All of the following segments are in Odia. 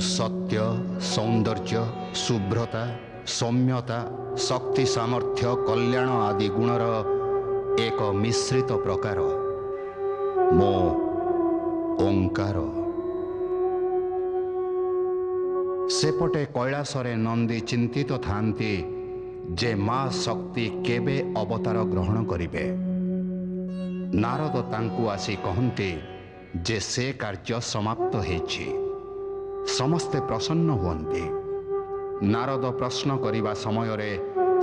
सत्य सौंदर्य शुभ्रता सौम्यता शक्ति सामर्थ्य कल्याण आदि गुणर एक मिश्रित प्रकार मो ओंकार। सेपटे कैलासरे नंदी चिंतित थांती जे माँ शक्ति केबे अवतार ग्रहण करिवे। नारद तांकु आसी कहन्ति जे से कार्य समाप्त हेछि। समस्ते प्रसन्न हुअन्ति। नारद प्रश्न करिबा समय रे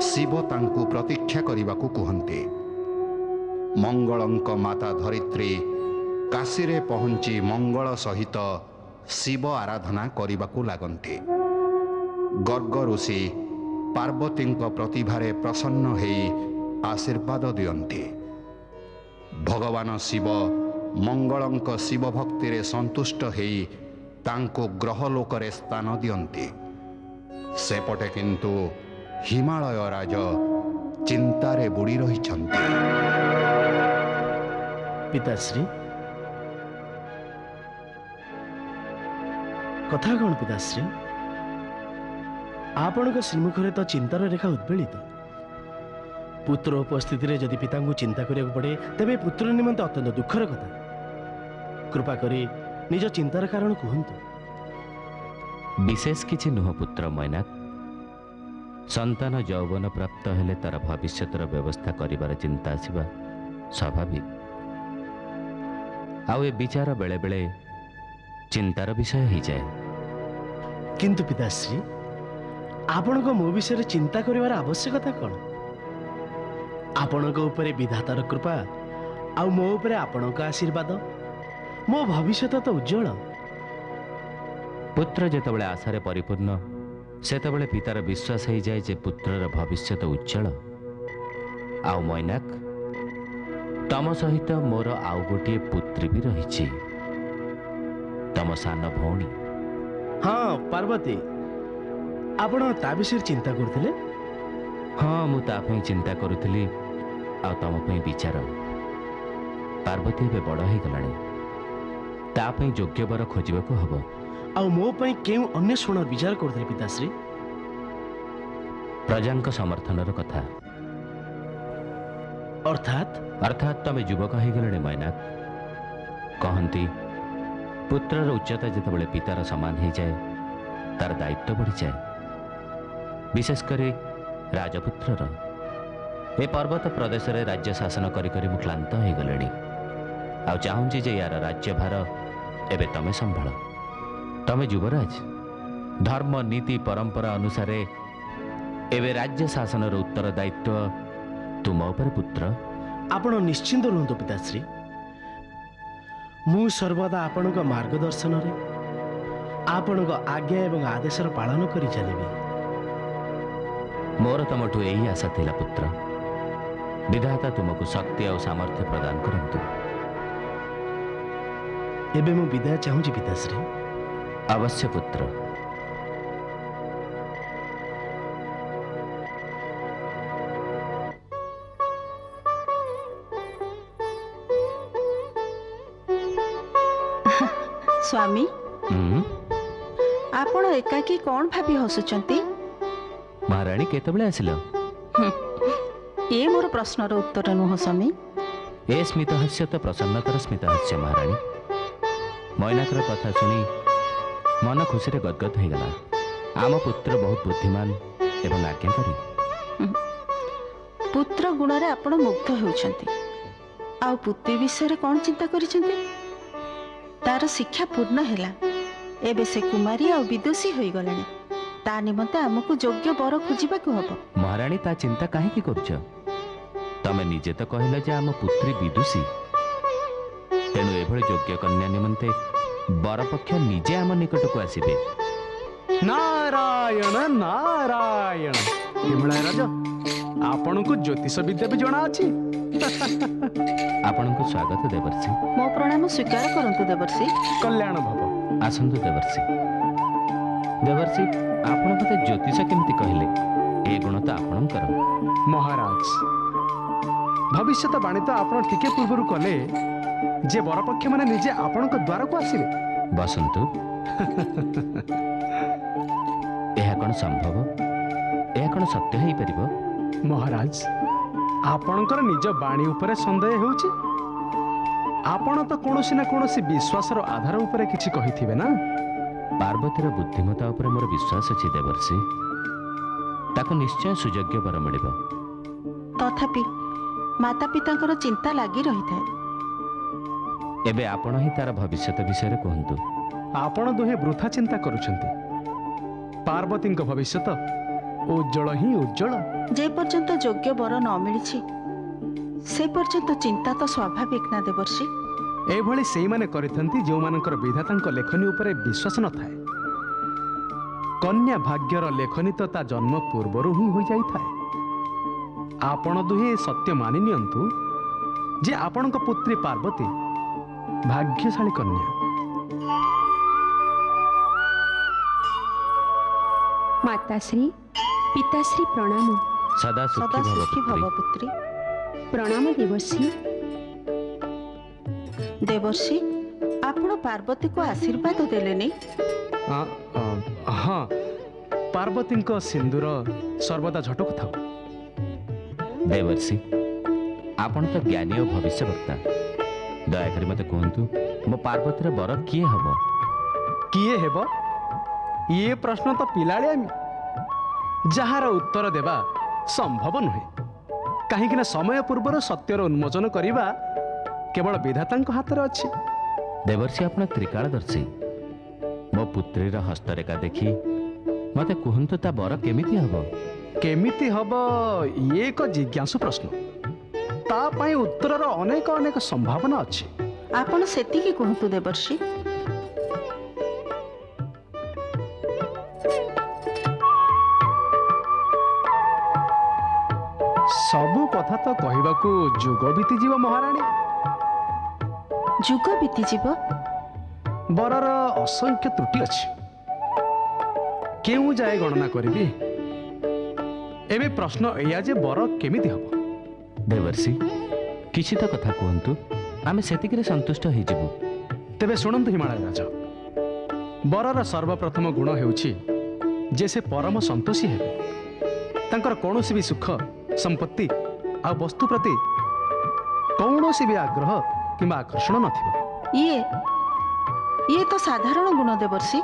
शिव तांकु प्रतीक्षा करिबाकु कुहन्ति। मंगलंक माता धरित्री काशी रे पहुंची मंगल सहित शिव आराधना करिबाकु लागन्ति। गर्ग ऋषि पार्वतींक प्रतिभारे प्रसन्न हेई आशीर्वाद दियन्ति। भगवान शिव मंगलंक शिव भक्ति रे संतुष्ट हेई तांको ग्रहलोकरे स्थान दियन्ति। सेपटे किंतु हिमालय राज चिंतारे बुड़ी रहिछन्ति। पिताश्री कथा कौन पिताश्री? आपण श्रीमुखरे तो चिंतार रेखा उद्वेलित। पुत्र उपस्थित रे जदि पिता को चिंता करिया पड़े तेबे पुत्र निमंते अत्यंत दुखर कथा। कृपा करी निज चिंतार कारण कहतु। विशेष किछि नुह पुत्र मैनाक। संतान यौवन प्राप्त हेले तार भविष्यतर व्यवस्था करिबार चिंता आसिबा स्वाभाविक। आउ ए विचार बेले बेले चिंतार विषय हो जाए। किंतु पिताश्री आपण को मो विषय चिंता करिवार आवश्यकता कौन? आपण को ऊपर विधातार कृपा आउ मो ऊपर आपण को आशीर्वाद। मो भविष्य तो उज्जवल। पुत्र जेतबेले आशारे परिपूर्ण सेतबेले पितार विश्वास हो जाए जे पुत्रर भविष्य उज्जवल। आउ मैनाक तम सहित मोर आउ गोटे पुत्री भी रही, तम सान भौणी। हाँ पार्वती, आपण ता विषय चिंता करथिले? हाँ मु ता पई चिंता करुथली आ तम पई विचार। पार्वती बे बड़ हो गलानी, ता पई योग्य वर खोजिबाको हबो। आउ मो पई केउ अन्य सुण विचार करथिले पिताश्री? प्रजांक समर्थनर कथा। अर्थात तमे युवक हो गले मैनाक। कहती पुत्रर उच्चता जितेबाला पितार समान हो जाए तार दायित्व बढ़ी जाए। विशेषकर राजपुत्रर ए पर्वत प्रदेश रे राज्य शासन करी करी मु क्लांत हो गले। आ चाहूँगी जे यार राज्यभार एबे तमे संभाल। तमे युवराज, धर्म नीति परंपरा अनुसार एबे राज्य शासनर उत्तरदायित्व तुम उपर पुत्र। आपण निश्चिंत रुहतु पिताश्री। मु सर्वदा आपण मार्गदर्शन रे आपण आज्ञा एवं आदेशर पालन करी चलिबी। मोर तमठु यही आशा थिला पुत्र। विधाता तुमको शक्ति और सामर्थ्य प्रदान करंतु। एबे मु विदाय चाहूँगी पिताश्री। अवश्य पुत्र। स्वामी आपण एकाकी कौन भाभी हसुचंती? महाराणी केतबेले आसिल? ये मोर प्रश्नर उत्तर नुह स्वामी। ए स्मितहास्य तो प्रसन्नतर स्मितहास्य महाराणी। मैनाकर कथा शुणी मन खुशी रे गदगद हो गला। आम पुत्र बहुत बुद्धिमान एवं आज्ञाकारी। पुत्र गुण रे आपण मुग्ध होउछंती। आ पुत्री विषय रे कौन चिंता करिसंती? तार शिक्षा पूर्ण हैला। एबे से कुमारी आ विदुषी होई गलानी। ता निमंते हमकु योग्य बर खोजिबा को हबो। महाराणी ता चिंता काहे की करूछ? तमे निजे तो कहला जे आम पुत्री विदुषी। तेणु एभଳି योग्य कन्या निमंते बर पक्ष निजे आम निकट को आसीबे। नारायण नारायण। हिमलाय राजा, आपण को ज्योतिष विद्या भी जणा अछि। आपण को स्वागत देवर्षि। मो प्रणाम स्वीकार करंतु देवर्षि। कल्याण भव। आसंतु देवर्षि। देवर्षि आपण कते ज्योतिष केमति कहले? ए गुण तो आपणकर। महाराज, भविष्यत बाणी तो आपण टिके पूर्वरु कले जे बरपक्ष माने निजे आपण को द्वार को आसीबे। बसंतु ଏହା କ'ଣ ସମ୍ଭବ? ଏହା କ'ଣ ସତ୍ୟ ହେଇପାରିବ? ମହାରାଜ, ଆପଣଙ୍କର ନିଜ ବାଣୀ ଉପରେ ସନ୍ଦେହ ହେଉଛି। ଆପଣ ତ କୌଣସି ନା କୌଣସି ବିଶ୍ୱାସର ଆଧାର ଉପରେ କିଛି କହିଥିବେ ନା? ପାର୍ବତୀର ବୁଦ୍ଧିମତା ଉପରେ ମୋର ବିଶ୍ୱାସ ଅଛି ଦେବର୍ଷି। ତାକୁ ନିଶ୍ଚୟ ସୁଯୋଗ୍ୟ ବର ମିଳିବ। ତଥାପି ମାତା ପିତାଙ୍କର ଚିନ୍ତା ଲାଗି ରହିଥାଏ। ଏବେ ଆପଣ ହିଁ ତାର ଭବିଷ୍ୟତ ବିଷୟରେ କୁହନ୍ତୁ। ଆପଣ ଦୁହେଁ ବୃଥା ଚିନ୍ତା କରୁଛନ୍ତି। ପାର୍ବତୀଙ୍କ ଭବିଷ୍ୟତ ଉଜ୍ଜଳ ହିଁ ଉଜ୍ଜଳ। ଯେ ପର୍ଯ୍ୟନ୍ତ ଯୋଗ୍ୟ ବର ନ ମିଳିଛି ସେ ପର୍ଯ୍ୟନ୍ତ ଚିନ୍ତା ତ ସ୍ୱାଭାବିକ ନା ଦେବର୍ଷି। ଏଭଳି ସେଇମାନେ କରିଥାନ୍ତି ଯେଉଁମାନଙ୍କର ବିଧାତାଙ୍କ ଲେଖନୀ ଉପରେ ବିଶ୍ୱାସ ନଥାଏ। କନ୍ୟା ଭାଗ୍ୟର ଲେଖନୀ ତ ତା ଜନ୍ମ ପୂର୍ବରୁ ହିଁ ହୋଇଯାଇଥାଏ। ଆପଣ ଦୁହେଁ ସତ୍ୟ ମାନି ନିଅନ୍ତୁ ଯେ ଆପଣଙ୍କ ପୁତ୍ରୀ ପାର୍ବତୀ ଭାଗ୍ୟଶାଳୀ କନ୍ୟା। ମାତାଶ୍ରୀ ପିତାଶ୍ରୀ ପ୍ରଣାମ। ସଦା ସଦା ସୁଖୀ ସୁଖୀ ଭବ ଭବ ପୁତ୍ରୀ। ପୁତ୍ରୀ। ପ୍ରଣାମ ଦେବଶ୍ରୀ। ଦେବର୍ଷି, ଆପଣ ପାର୍ବତୀକୁ ଆଶୀର୍ବାଦ ଦେଲେନି? ହଁ, ପାର୍ବତୀଙ୍କ ସିନ୍ଦୁର ସର୍ବଦା ଝଟକୁଥାଉ। ଦେବର୍ଷି, ଆପଣ ତ ଜ୍ଞାନୀ ଓ ଭବିଷ୍ୟବକ୍ତା। ଦୟାକରି ମୋତେ କୁହନ୍ତୁ, ମୋ ପାର୍ବତୀର ବର କିଏ ହେବ? କିଏ ହେବ? ଇଏ ପ୍ରଶ୍ନ ତ ପିଲାଳିଆମି, ଯାହାର ଉତ୍ତର ଦେବା ସମ୍ଭବ ନୁହେଁ। କାହିଁକିନା ସମୟ ପୂର୍ବରୁ ସତ୍ୟର ଉନ୍ମୋଚନ କରିବା କେବଳ ବିଧାତାଙ୍କ ହାତରେ ଅଛି। ଦେବର୍ଷି, ଆପଣ ତ୍ରିକାଳଦର୍ଶୀ। ମୋ ପୁତ୍ରୀର ହସ୍ତରେଖା ଦେଖି ମୋତେ କୁହନ୍ତୁ, ତା ବର କେମିତି ହେବ? କେମିତି ହବ ଇଏ ଏକ ଜିଜ୍ଞାସୁ ପ୍ରଶ୍ନ। ତା ପାଇଁ ଉତ୍ତରର ଅନେକ ଅନେକ ସମ୍ଭାବନା ଅଛି। ଆପଣ ସେତିକି କୁହନ୍ତୁ ଦେବର୍ଷି। ସବୁ କଥା ତ କହିବାକୁ ଯୁଗ ବିତିଯିବ ମହାରାଣୀ। ଯୁଗ ବିତିଯିବ? ବରର ଅସଂଖ୍ୟ ତ୍ରୁଟି ଅଛି, କେଉଁ ଯାଏ ଗଣନା କରିବି? ଏବେ ପ୍ରଶ୍ନ ଏଇଆ ଯେ ବର କେମିତି ହବ? ଦେବର୍ଷି, କିଛି ତ କଥା କୁହନ୍ତୁ, ଆମେ ସେତିକିରେ ସନ୍ତୁଷ୍ଟ ହେଇଯିବୁ। ତେବେ ଶୁଣନ୍ତୁ ହିମାଳୟ ରାଜ, ବରର ସର୍ବପ୍ରଥମ ଗୁଣ ହେଉଛି ଯେ ସେ ପରମ ସନ୍ତୋଷୀ ହେବେ। ତାଙ୍କର କୌଣସି ବି ସୁଖ ସମ୍ପତ୍ତି ଆଉ ବସ୍ତୁ ପ୍ରତି କୌଣସି ବି ଆଗ୍ରହ କିମ୍ବା ଆକର୍ଷଣ ନଥିବ। ଇଏ ତ ସାଧାରଣ ଗୁଣ ଦେବର୍ଷି।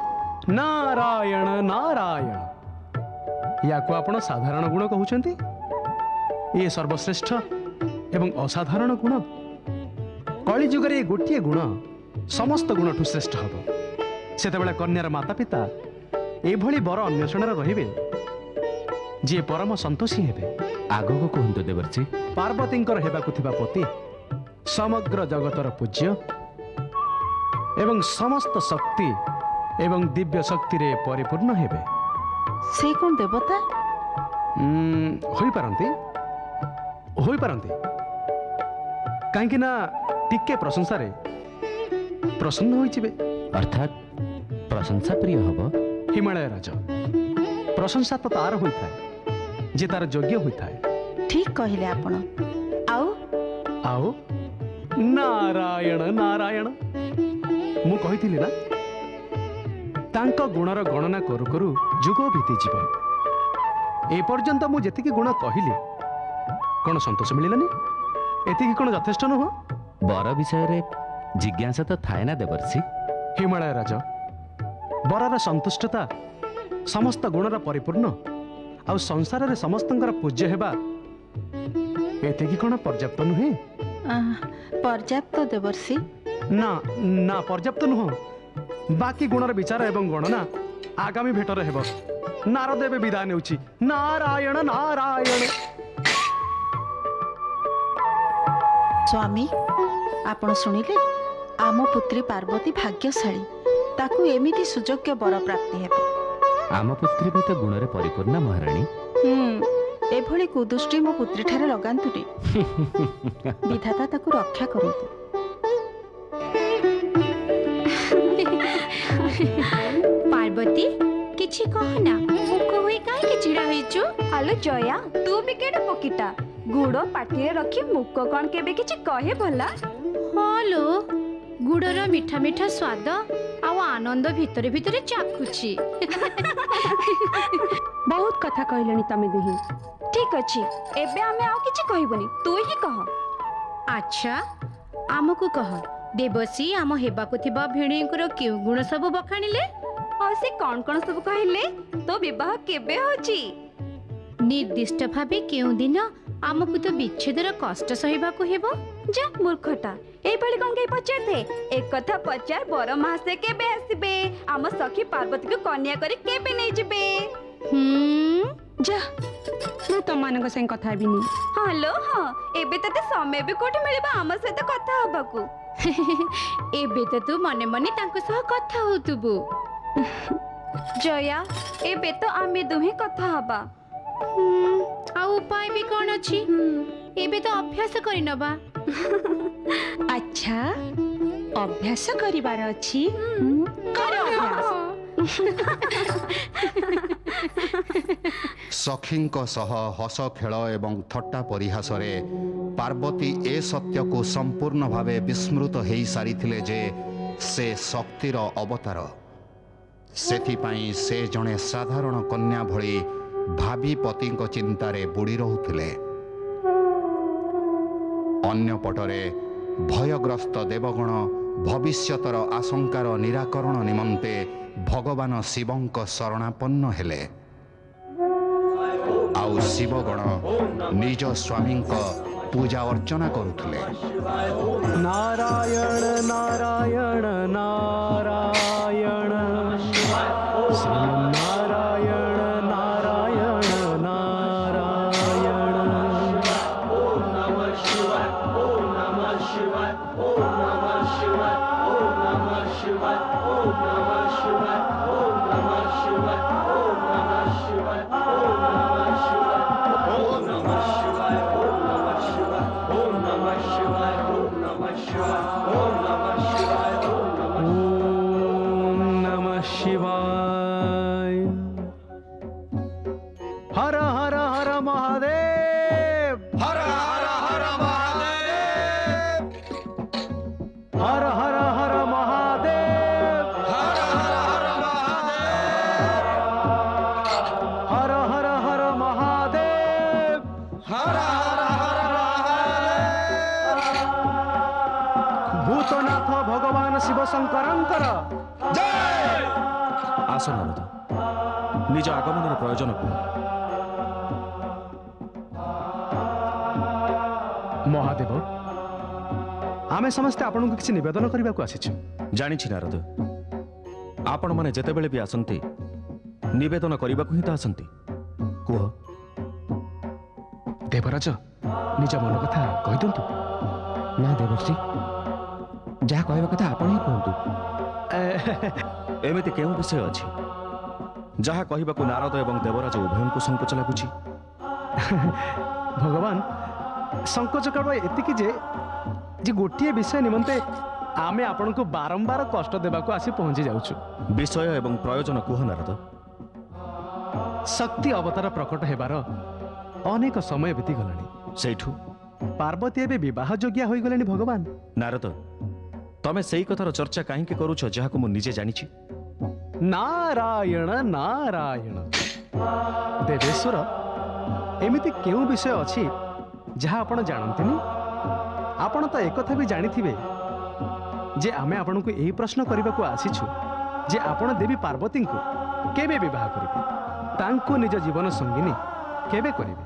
ନାରାୟଣ ନାରାୟଣ, ୟାକୁ ଆପଣ ସାଧାରଣ ଗୁଣ କହୁଛନ୍ତି? ଇଏ ସର୍ବଶ୍ରେଷ୍ଠ ଏବଂ ଅସାଧାରଣ ଗୁଣ। କଳି ଯୁଗରେ ଏ ଗୋଟିଏ ଗୁଣ ସମସ୍ତ ଗୁଣଠୁ ଶ୍ରେଷ୍ଠ ହେବ। ସେତେବେଳେ କନ୍ୟାର ମାତା ପିତା ଏଭଳି ବର ଅନ୍ୱେଷଣରେ ରହିବେ ଯିଏ ପରମ ସନ୍ତୋଷୀ ହେବେ। ଆଗକୁ କୁହନ୍ତୁ ଦେବର୍ଷି। ପାର୍ବତୀଙ୍କର ହେବାକୁ ଥିବା ପତି ସମଗ୍ର ଜଗତର ପୂଜ୍ୟ ଏବଂ ସମସ୍ତ ଶକ୍ତି ଏବଂ ଦିବ୍ୟ ଶକ୍ତିରେ ପରିପୂର୍ଣ୍ଣ ହେବେ। ସେ କ'ଣ ଦେବତା? ହୋଇପାରନ୍ତି, କାହିଁକି ନା ଟିକେ ପ୍ରଶଂସାରେ ପ୍ରସନ୍ନ ହୋଇଯିବେ। ଅର୍ଥାତ୍ ପ୍ରଶଂସା ପ୍ରିୟ ହେବ। ହିମାଳୟ ରାଜ, ପ୍ରଶଂସା ତ ତାର ହୋଇଥାଏ ଯେ ତାର ଯୋଗ୍ୟ ହୋଇଥାଏ। ଠିକ୍ କହିଲେ ଆପଣ। ଆଉ ନାରାୟଣ ନାରାୟଣ, ମୁଁ କହିଥିଲି ନା, ତାଙ୍କ ଗୁଣର ଗଣନା କରୁ କରୁ ଯୁଗ ବିତିଯିବ। ଏପର୍ଯ୍ୟନ୍ତ ମୁଁ ଯେତିକି ଗୁଣ କହିଲି, କ'ଣ ସନ୍ତୋଷ ମିଳିଲାନି? ଏତିକି କ'ଣ ଯଥେଷ୍ଟ ନୁହଁ? ବର ବିଷୟରେ ଜିଜ୍ଞାସା ତ ଥାଏ ନା ଦେବର୍ଷି? ହିମାଳୟ ରାଜ, ବରର ସନ୍ତୁଷ୍ଟତା ସମସ୍ତ ଗୁଣର ପରିପୂର୍ଣ୍ଣ ଆଉ ସଂସାରରେ ସମସ୍ତଙ୍କର ପୂଜ୍ୟ ହେବା, ଏତିକି କ'ଣ ପର୍ଯ୍ୟାପ୍ତ ନୁହେଁ? ପର୍ଯ୍ୟାପ୍ତ ଦେବର୍ଷି। ନା ନା, ପର୍ଯ୍ୟାପ୍ତ ନୁହଁ। ବାକି ଗୁଣର ବିଚାର ଏବଂ ଗଣନା ଆଗାମୀ ଭେଟରେ ହେବ। ନାରଦ ଏବେ ବିଦାୟ ନେଉଛି। ନାରାୟଣ ନାରାୟଣ। ସ୍ୱାମୀ, ଆପଣ ଶୁଣିଲେ, ଆମ ପୁତ୍ରୀ ପାର୍ବତୀ ଭାଗ୍ୟଶାଳୀ। ତାକୁ ଏମିତି ସୁଯୋଗ୍ୟ ବର ପ୍ରାପ୍ତି ହେବ। ଆମ ପୁତ୍ରୀ ବି ତ ଗୁଣରେ ପରିପୂର୍ଣ୍ଣ ମହାରାଣୀ। ଏଭଳି କୁଦୃଷ୍ଟି ମୋ ପୁତ୍ରୀଠାରେ ଲଗାନ୍ତୁନି। ବିଧାତା ତାକୁ ରକ୍ଷା କରନ୍ତୁ। ପାର୍ବତୀ, କିଛି କହନା, ମୁଖ ହୋଇ କାହିଁକି ଛିଡ଼ା ହେଇଛୁ? ଆଲୋ ଜୟା, ତୁ ବି କେଡ଼େ ପକିଟା। ଗୁଡ଼ ପାଟିରେ ରଖି ମୁକ କ'ଣ କେବେ କିଛି କହେ ଭଲା? ହଁ ଲୋ, ଗୁଡ଼ର ମିଠା ମିଠା ସ୍ୱାଦ ଆଉ ଆନନ୍ଦ ଭିତରେ ଭିତରେ ଚାଖୁଛି। ବହୁତ କଥା କହିଲେଣି ତମେ ଦୁହିଁ। ଠିକ ଅଛି, ଏବେ ଆମେ ଆଉ କିଛି କହିବୁନି, ତୁ ହିଁ କହ। ଆଚ୍ଛା, ଆମକୁ କହ, ଦେବଶ୍ରୀ ଆମ ହେବାକୁ ଥିବା ଭିଣେଇଙ୍କର କେଉଁ ଗୁଣ ସବୁ ବଖାଣିଲେ? ଆଉ ସେ କଣ କଣ ସବୁ କହିଲେ? ତୋ ବିବାହ କେବେ ହଉଛି? ନିର୍ଦ୍ଦିଷ୍ଟ ଭାବେ କେଉଁ ଦିନ ଆମକୁ ତ ବିଚ୍ଛେଦର କଷ୍ଟ ସହିବାକୁ ହେବ? ଯା ମୂର୍ଖଟା, ଏଇଭଳି କଣ କେହି ପଚାରିଥାଏ? ଏକଥା ପଚାର, ବର ମାସେ କେବେ ଆସିବେ? ଆମ ସଖୀ ପାର୍ବତୀକୁ କନ୍ୟା କରି କେବେ ନେଇଯିବେ? ଯା, ମୁଁ ତମମାନଙ୍କ ସାଙ୍ଗେ କଥା ହେବିନି। ହଁ ଲୋ ହଁ, ଏବେ ତତେ ସମୟ ବି କୋଉଠି ମିଳିବ ଆମ ସହିତ କଥା ହବାକୁ? ଏବେ ତ ତୁ ମନେ ମନେ ତାଙ୍କ ସହ କଥା ହଉଥିବୁ। ଜୟା, ଏବେ ତ ଆମେ ଦୁହେଁ କଥା ହବା। ଆଉ ଉପାୟ ବି କଣ ଅଛି? ଏବେ ତ ଅଭ୍ୟାସ କରିନବା। ଆଚ୍ଛା, ଅଭ୍ୟାସ କରିବାର ଅଛି। କର ଅଭ୍ୟାସ। ସଖୀଙ୍କ ସହ ହସ ଖେଳ ଏବଂ ଥଟ୍ଟା ପରିହାସରେ ପାର୍ବତୀ ଏ ସତ୍ୟକୁ ସମ୍ପୂର୍ଣ୍ଣ ଭାବେ ବିସ୍ମୃତ ହୋଇସାରିଥିଲେ ଯେ ସେ ଶକ୍ତିର ଅବତାର। ସେଥିପାଇଁ ସେ ଜଣେ ସାଧାରଣ କନ୍ୟା ଭଳି ଭାବି ପତିଙ୍କ ଚିନ୍ତାରେ ବୁଡ଼ି ରହୁଥିଲେ। ଅନ୍ୟପଟରେ ଭୟଗ୍ରସ୍ତ ଦେବଗଣ ଭବିଷ୍ୟତର ଆଶଙ୍କାର ନିରାକରଣ ନିମନ୍ତେ ଭଗବାନ ଶିବଙ୍କ ଶରଣାପନ୍ନ ହେଲେ। ଆଉ ଶିବଗଣ ନିଜ ସ୍ୱାମୀଙ୍କ ପୂଜା ଅର୍ଚ୍ଚନା କରୁଥିଲେ। ନାରାୟଣ ନାରାୟଣ ନାରାୟଣ ଶ୍ରୀନାରାୟଣ ନାରାୟଣ ନାରାୟଣ। शिवाय। हर हर हर महादेव, हर हर हर महादेव, हर हर हर महादेव, हर हर हर महादेव, हर हर हर महादेव, हर हर हर महादेव। भूतनाथ भगवान शिव शंकरंकर ଆସ ନାରଦ, ନିଜ ଆଗମନର ପ୍ରୟୋଜନ କୁହ। ମହାଦେବ, ଆମେ ସମସ୍ତେ ଆପଣଙ୍କୁ କିଛି ନିବେଦନ କରିବାକୁ ଆସିଛୁ। ଜାଣିଛି ନାରଦ, ଆପଣମାନେ ଯେତେବେଳେ ବି ଆସନ୍ତି ନିବେଦନ କରିବାକୁ ହିଁ ତ ଆସନ୍ତି। କୁହ। ଦେବରାଜ, ନିଜ ମନ କଥା କହିଦିଅନ୍ତୁ। ନା ଦେବର୍ଷି, ଯାହା କହିବା କଥା ଆପଣ ହିଁ କୁହନ୍ତୁ। ଏମିତି କେଉଁ ବିଷୟ ଅଛି ଯାହା କହିବାକୁ ନାରଦ ଏବଂ ଦେବରାଜ ଉଭୟଙ୍କୁ ସଙ୍କୋଚ ଲାଗୁଛି? ଭଗବାନ, ସଙ୍କୋଚ କେବଳ ଏତିକି ଯେ ଗୋଟିଏ ବିଷୟ ନିମନ୍ତେ ଆମେ ଆପଣଙ୍କୁ ବାରମ୍ବାର କଷ୍ଟ ଦେବାକୁ ଆସି ପହଞ୍ଚି ଯାଉଛୁ। ବିଷୟ ଏବଂ ପ୍ରୟୋଜନ କୁହ ନାରଦ। ଶକ୍ତି ଅବତାର ପ୍ରକଟ ହେବାର ଅନେକ ସମୟ ବିତିଗଲାଣି। ସେଇଠୁ ପାର୍ବତୀ ଏବେ ବିବାହ ଯୋଗ୍ୟା ହୋଇଗଲେଣି। ଭଗବାନ ନାରଦ, ତମେ ସେଇ କଥାର ଚର୍ଚ୍ଚା କାହିଁକି କରୁଛ ଯାହାକୁ ମୁଁ ନିଜେ ଜାଣିଛି? ନାରାୟଣ ନାରାୟଣ। ଦେବେଶ୍ୱର, ଏମିତି କେଉଁ ବିଷୟ ଅଛି ଯାହା ଆପଣ ଜାଣନ୍ତିନି? ଆପଣ ତ ଏକଥା ବି ଜାଣିଥିବେ ଯେ ଆମେ ଆପଣଙ୍କୁ ଏହି ପ୍ରଶ୍ନ କରିବାକୁ ଆସିଛୁ ଯେ ଆପଣ ଦେବୀ ପାର୍ବତୀଙ୍କୁ କେବେ ବିବାହ କରିବେ, ତାଙ୍କୁ ନିଜ ଜୀବନ ସଙ୍ଗିନୀ କେବେ କରିବେ,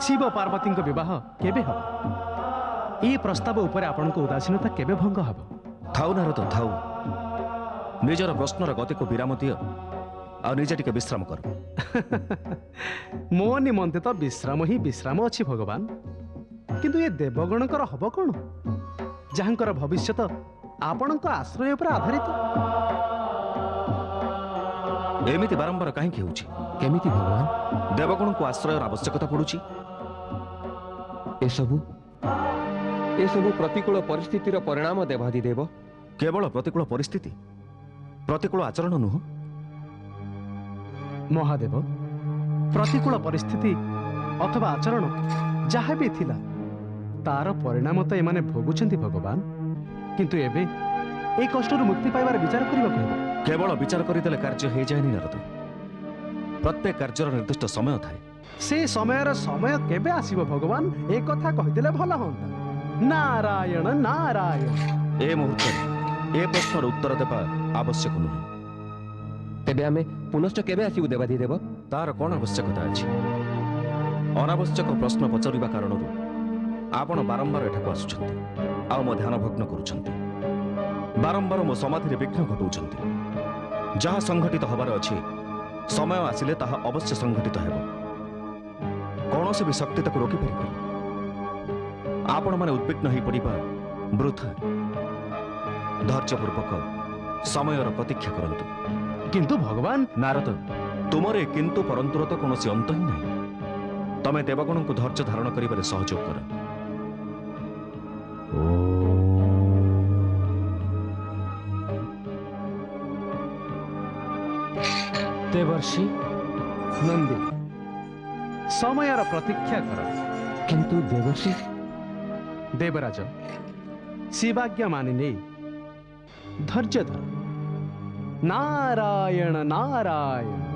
ଶିବ ପାର୍ବତୀଙ୍କ ବିବାହ କେବେ ହେବ? ଏହି ପ୍ରସ୍ତାବ ଉପରେ ଆପଣଙ୍କ ଉଦାସୀନତା କେବେ ଭଙ୍ଗ ହେବ? ଥାଉ ନାରଦ, ଥାଉ। ନିଜର ପ୍ରଶ୍ନର ଗତିକୁ ବିରାମ ଦିଅ ଆଉ ନିଜେ ଟିକେ ବିଶ୍ରାମ କର। ମୋ ନିମନ୍ତେ ତ ବିଶ୍ରାମ ହିଁ ବିଶ୍ରାମ ଅଛି ଭଗବାନ। କିନ୍ତୁ ଏ ଦେବଗଣଙ୍କର ହବ କଣ, ଯାହାଙ୍କର ଭବିଷ୍ୟତ ଆପଣଙ୍କ ଆଶ୍ରୟ ଉପରେ ଆଧାରିତ? ଏମିତି ବାରମ୍ବାର କାହିଁକି ହେଉଛି? କେମିତି ଭଗବାନ? ଦେବଗଣଙ୍କୁ ଆଶ୍ରୟର ଆବଶ୍ୟକତା ପଡୁଛି। ଏସବୁ ପ୍ରତିକୂଳ ପରିସ୍ଥିତିର ପରିଣାମ ଦେବାଧିଦେବ। କେବଳ ପ୍ରତିକୂଳ ପରିସ୍ଥିତି, ପ୍ରତିକୂଳ ଆଚରଣ ନୁହଁ। ମହାଦେବ, ପ୍ରତିକୂଳ ପରିସ୍ଥିତି ଅଥବା ଆଚରଣ ଯାହା ବି ଥିଲା ତାର ପରିଣାମ ତ ଏମାନେ ଭୋଗୁଛନ୍ତି ଭଗବାନ। କିନ୍ତୁ ଏବେ এই কষ্টରୁ মুক্তি ପାଇବାର ବିଚାର କରିବାକୁ ହେବ। କେବଳ ବିଚାର କରିଦେଲେ କାର୍ଯ୍ୟ ହେଇଯାଏନି ନାରଦ। ପ୍ରତ୍ୟେକ କାର୍ଯ୍ୟର ନିର୍ଦ୍ଦିଷ୍ଟ ସମୟ ଥାଏ। ସେ ସମୟର ସମୟ କେବେ ଆସିବ ଭଗବାନ ଏ କଥା କହିଦେଲେ ଭଲ ହୁଅନ୍ତା। ନାରାୟଣ ନାରାୟଣ। ଏ ମୁହୂର୍ତ୍ତରେ ଏ ପ୍ରଶ୍ନର ଉତ୍ତର ଦେବା ଆବଶ୍ୟକ ନୁହେଁ। ତେବେ ଆମେ ପୁନଶ୍ଚ କେବେ ଆସିବୁ ଦେବାଧିଦେବ? ତାର କ'ଣ ଆବଶ୍ୟକତା ଅଛି? ଅନାବଶ୍ୟକ ପ୍ରଶ୍ନ ପଚାରିବା କାରଣରୁ ଆପଣ ବାରମ୍ବାର ଏଠାକୁ ଆସୁଛନ୍ତି ଆଉ ମୋ ଧ୍ୟାନ ଭଗ୍ନ କରୁଛନ୍ତି। ବାରମ୍ବାର ମୋ ସମାଧିରେ ବିଘ୍ନ ଘଟାଉଛନ୍ତି। ଯାହା ସଂଘଟିତ ହେବାର ଅଛି ସମୟ ଆସିଲେ ତାହା ଅବଶ୍ୟ ସଂଘଟିତ ହେବ। କୌଣସି ବି ଶକ୍ତି ତାକୁ ରୋକିପାରିବନି। ଆପଣମାନେ ଉଦ୍ବିଗ୍ନ ହୋଇପଡ଼ିବା ବୃଥା। ଧୈର୍ଯ୍ୟପୂର୍ବକ ସମୟର ପ୍ରତୀକ୍ଷା କରନ୍ତୁ। କିନ୍ତୁ ଭଗବାନ ନାରଦ, ତୁମର ଏ କିନ୍ତୁ ପରନ୍ତୁର ତ କୌଣସି ଅନ୍ତ ହିଁ ନାହିଁ। ତମେ ଦେବଗଣଙ୍କୁ ଧୈର୍ଯ୍ୟ ଧାରଣ କରିବାରେ ସହଯୋଗ କର। ଦେବର୍ଷି ନନ୍ଦୀ ସମୟର ପ୍ରତୀକ୍ଷା କର। କିନ୍ତୁ ଦେବର୍ଷି ଦେବରାଜ ଶିବାଜ୍ଞା ମାନି ନେଇ ଧୈର୍ଯ୍ୟ ଧର। ନାରାୟଣ ନାରାୟଣ।